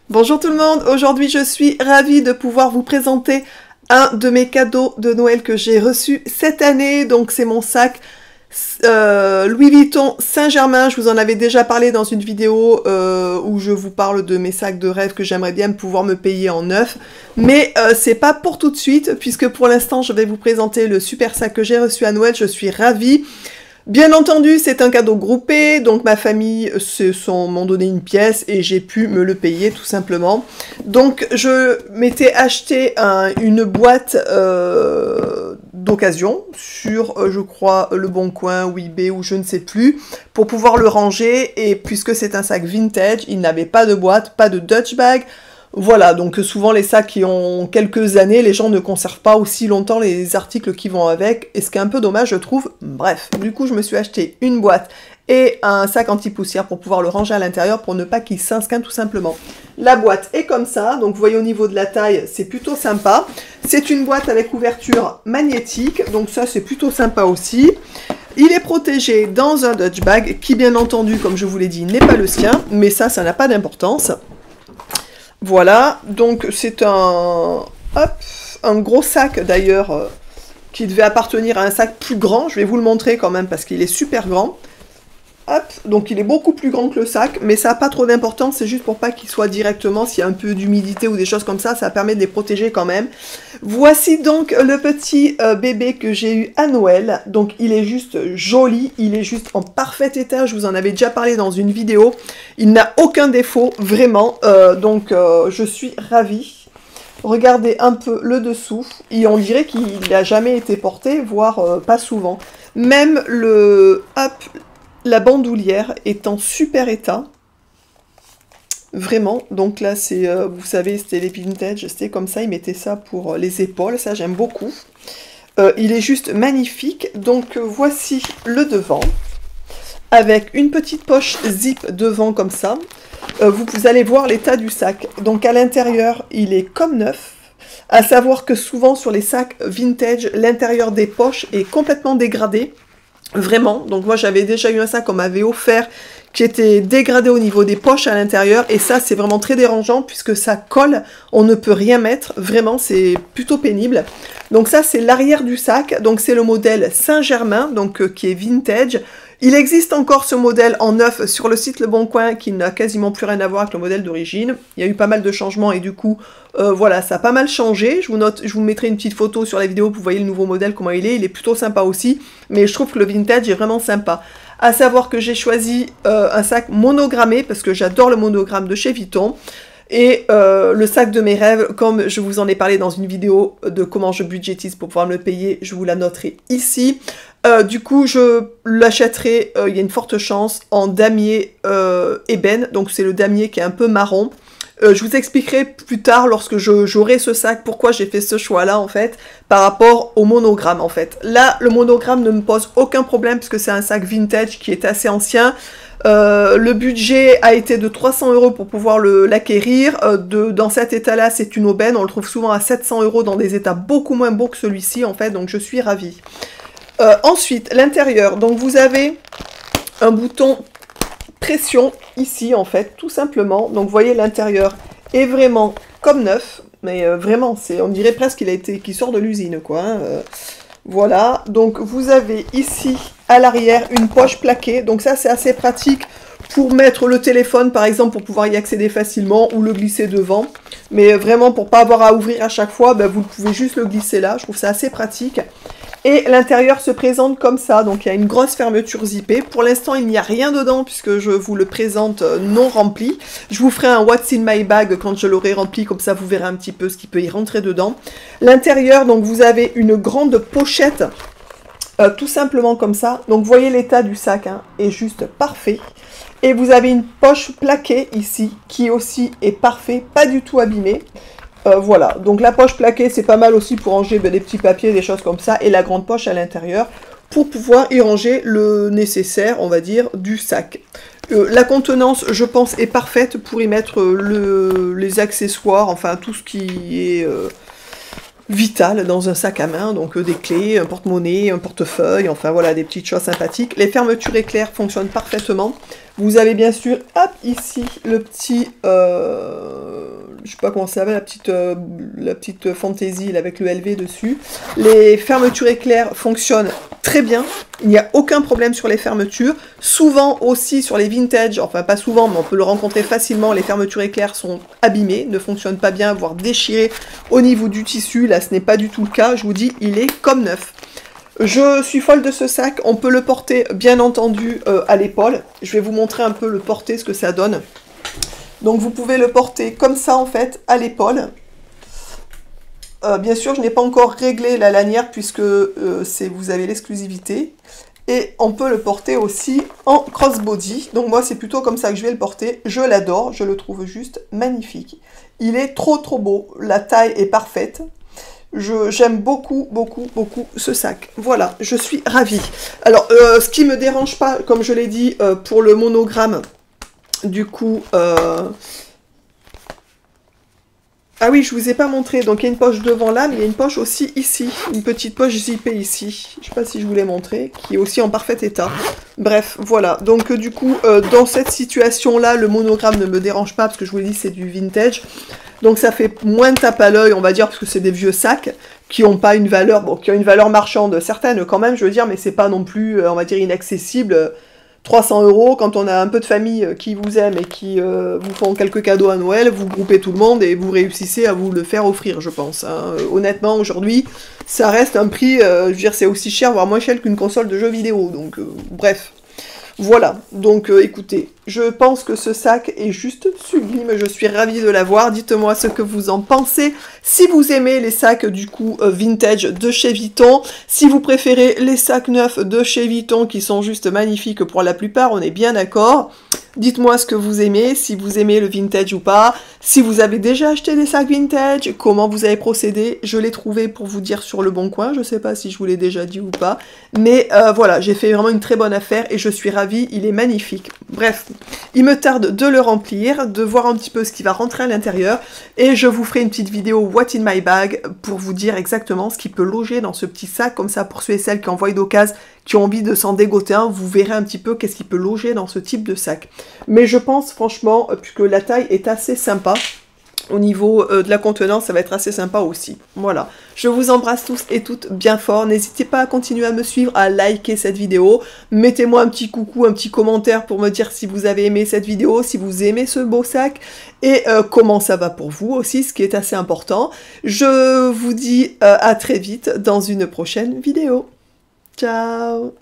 Bonjour tout le monde, aujourd'hui je suis ravie de pouvoir vous présenter un de mes cadeaux de Noël que j'ai reçu cette année. Donc c'est mon sac Louis Vuitton Saint-Germain. Je vous en avais déjà parlé dans une vidéo où je vous parle de mes sacs de rêve que j'aimerais bien pouvoir me payer en neuf. Mais c'est pas pour tout de suite, puisque pour l'instant je vais vous présenter le super sac que j'ai reçu à Noël. Je suis ravie. Bien entendu, c'est un cadeau groupé, donc ma famille m'ont donné une pièce et j'ai pu me le payer tout simplement. Donc je m'étais acheté une boîte d'occasion sur, je crois, Le Bon Coin ou eBay ou je ne sais plus, pour pouvoir le ranger. Et puisque c'est un sac vintage, il n'avait pas de boîte, pas de Dutch bag. Voilà, donc souvent les sacs qui ont quelques années, les gens ne conservent pas aussi longtemps les articles qui vont avec, et ce qui est un peu dommage je trouve. Bref, du coup je me suis acheté une boîte et un sac anti-poussière pour pouvoir le ranger à l'intérieur pour ne pas qu'il s'insquinte tout simplement. La boîte est comme ça, donc vous voyez au niveau de la taille, c'est plutôt sympa. C'est une boîte avec ouverture magnétique, donc ça c'est plutôt sympa aussi. Il est protégé dans un Dutch bag qui bien entendu, comme je vous l'ai dit, n'est pas le sien, mais ça n'a pas d'importance. Voilà, donc c'est un gros sac d'ailleurs qui devait appartenir à un sac plus grand. Je vais vous le montrer quand même parce qu'il est super grand. Hop, donc il est beaucoup plus grand que le sac, mais ça n'a pas trop d'importance, c'est juste pour pas qu'il soit directement, s'il y a un peu d'humidité ou des choses comme ça permet de les protéger quand même. Voici donc le petit bébé que j'ai eu à Noël. Donc il est juste joli, il est juste en parfait état, je vous en avais déjà parlé dans une vidéo. Il n'a aucun défaut, vraiment, donc je suis ravie. Regardez un peu le dessous, et on dirait qu'il n'a jamais été porté, voire pas souvent. Même la bandoulière est en super état, vraiment. Donc là, c'est, vous savez, c'était les vintage, c'était comme ça, ils mettaient ça pour les épaules, ça j'aime beaucoup. Il est juste magnifique. Donc voici le devant, avec une petite poche zip devant comme ça. Vous allez voir l'état du sac. Donc à l'intérieur, il est comme neuf. À savoir que souvent sur les sacs vintage, l'intérieur des poches est complètement dégradé. Vraiment, donc moi j'avais déjà eu un sac qu'on m'avait offert qui était dégradé au niveau des poches à l'intérieur, et ça c'est vraiment très dérangeant puisque ça colle, on ne peut rien mettre, vraiment c'est plutôt pénible. Donc ça c'est l'arrière du sac, donc c'est le modèle Saint-Germain, donc qui est vintage. Il existe encore ce modèle en neuf sur le site Le Bon Coin qui n'a quasiment plus rien à voir avec le modèle d'origine. Il y a eu pas mal de changements et du coup, voilà, ça a pas mal changé. Je vous mettrai une petite photo sur la vidéo pour vous voyez le nouveau modèle, comment il est plutôt sympa aussi. Mais je trouve que le vintage est vraiment sympa. À savoir que j'ai choisi un sac monogrammé parce que j'adore le monogramme de chez Vuitton. Et le sac de mes rêves, comme je vous en ai parlé dans une vidéo de comment je budgétise pour pouvoir me le payer, je vous la noterai ici. Du coup, je l'achèterai, il y a une forte chance, en damier ébène, donc c'est le damier qui est un peu marron. Je vous expliquerai plus tard, lorsque j'aurai ce sac, pourquoi j'ai fait ce choix-là, en fait, par rapport au monogramme, en fait. Là, le monogramme ne me pose aucun problème, puisque c'est un sac vintage qui est assez ancien. Le budget a été de 300 € pour pouvoir l'acquérir. Dans cet état-là, c'est une aubaine. On le trouve souvent à 700 € dans des états beaucoup moins beaux que celui-ci, en fait, donc je suis ravie. Ensuite, l'intérieur. Donc, vous avez un bouton pression ici, en fait, tout simplement. Donc, vous voyez, l'intérieur est vraiment comme neuf. Mais vraiment, on dirait presque qu'il sort de l'usine, quoi. Hein, voilà. Donc, vous avez ici, à l'arrière, une poche plaquée. Donc, ça, c'est assez pratique pour mettre le téléphone, par exemple, pour pouvoir y accéder facilement ou le glisser devant. Mais vraiment, pour pas avoir à ouvrir à chaque fois, ben, vous pouvez juste le glisser là. Je trouve ça assez pratique. Et l'intérieur se présente comme ça, donc il y a une grosse fermeture zippée. Pour l'instant, il n'y a rien dedans puisque je vous le présente non rempli. Je vous ferai un What's in my bag quand je l'aurai rempli, comme ça vous verrez un petit peu ce qui peut y rentrer dedans. L'intérieur, donc vous avez une grande pochette, tout simplement comme ça. Donc vous voyez l'état du sac, hein, est juste parfait. Et vous avez une poche plaquée ici, qui aussi est parfait, pas du tout abîmée. Voilà, donc la poche plaquée, c'est pas mal aussi pour ranger des petits papiers, des choses comme ça, et la grande poche à l'intérieur, pour pouvoir y ranger le nécessaire, on va dire, du sac. La contenance, je pense, est parfaite pour y mettre les accessoires, enfin tout ce qui est vital dans un sac à main, donc des clés, un porte-monnaie, un portefeuille, enfin voilà, des petites choses sympathiques. Les fermetures éclairs fonctionnent parfaitement. Vous avez bien sûr, hop, ici, le petit je sais pas comment ça s'appelle, la petite fantaisie là, avec le LV dessus. Les fermetures éclairs fonctionnent très bien. Il n'y a aucun problème sur les fermetures. Souvent aussi sur les vintage, enfin pas souvent, mais on peut le rencontrer facilement, les fermetures éclairs sont abîmées, ne fonctionnent pas bien, voire déchirées au niveau du tissu. Là, ce n'est pas du tout le cas. Je vous dis, il est comme neuf. Je suis folle de ce sac. On peut le porter, bien entendu, à l'épaule. Je vais vous montrer un peu le porter, ce que ça donne. Donc, vous pouvez le porter comme ça, en fait, à l'épaule. Bien sûr, je n'ai pas encore réglé la lanière, puisque vous avez l'exclusivité. Et on peut le porter aussi en crossbody. Donc, moi, c'est plutôt comme ça que je vais le porter. Je l'adore. Je le trouve juste magnifique. Il est trop, trop beau. La taille est parfaite. J'aime beaucoup, beaucoup, beaucoup ce sac. Voilà, je suis ravie. Alors, ce qui me dérange pas, comme je l'ai dit, pour le monogramme, du coup... Ah oui, je vous ai pas montré. Donc, il y a une poche devant là, mais il y a une poche aussi ici. Une petite poche zippée ici. Je sais pas si je vous l'ai montré, qui est aussi en parfait état. Bref, voilà. Donc, du coup, dans cette situation-là, le monogramme ne me dérange pas, parce que je vous l'ai dit, c'est du vintage. Donc ça fait moins de tape à l'œil, on va dire, parce que c'est des vieux sacs qui n'ont pas une valeur, bon, qui ont une valeur marchande certaine quand même, je veux dire, mais c'est pas non plus, on va dire, inaccessible. 300 € quand on a un peu de famille qui vous aime et qui vous font quelques cadeaux à Noël, vous groupez tout le monde et vous réussissez à vous le faire offrir, je pense. Hein. Honnêtement, aujourd'hui, ça reste un prix, je veux dire, c'est aussi cher, voire moins cher qu'une console de jeux vidéo, donc bref. Voilà, donc écoutez, je pense que ce sac est juste sublime, je suis ravie de l'avoir, dites-moi ce que vous en pensez, si vous aimez les sacs du coup vintage de chez Vuitton, si vous préférez les sacs neufs de chez Vuitton qui sont juste magnifiques pour la plupart, on est bien d'accord. Dites-moi ce que vous aimez, si vous aimez le vintage ou pas, si vous avez déjà acheté des sacs vintage, comment vous avez procédé, je l'ai trouvé pour vous dire sur le bon coin, je sais pas si je vous l'ai déjà dit ou pas, mais voilà, j'ai fait vraiment une très bonne affaire et je suis ravie, il est magnifique. Bref, il me tarde de le remplir, de voir un petit peu ce qui va rentrer à l'intérieur, et je vous ferai une petite vidéo What in my bag pour vous dire exactement ce qui peut loger dans ce petit sac, comme ça pour ceux et celles qui envoient d'occasion, qui ont envie de s'en dégoter un, vous verrez un petit peu qu'est-ce qui peut loger dans ce type de sac. Mais je pense franchement, puisque la taille est assez sympa, au niveau de la contenance, ça va être assez sympa aussi. Voilà, je vous embrasse tous et toutes bien fort. N'hésitez pas à continuer à me suivre, à liker cette vidéo. Mettez-moi un petit coucou, un petit commentaire pour me dire si vous avez aimé cette vidéo, si vous aimez ce beau sac, et comment ça va pour vous aussi, ce qui est assez important. Je vous dis à très vite dans une prochaine vidéo. Ciao!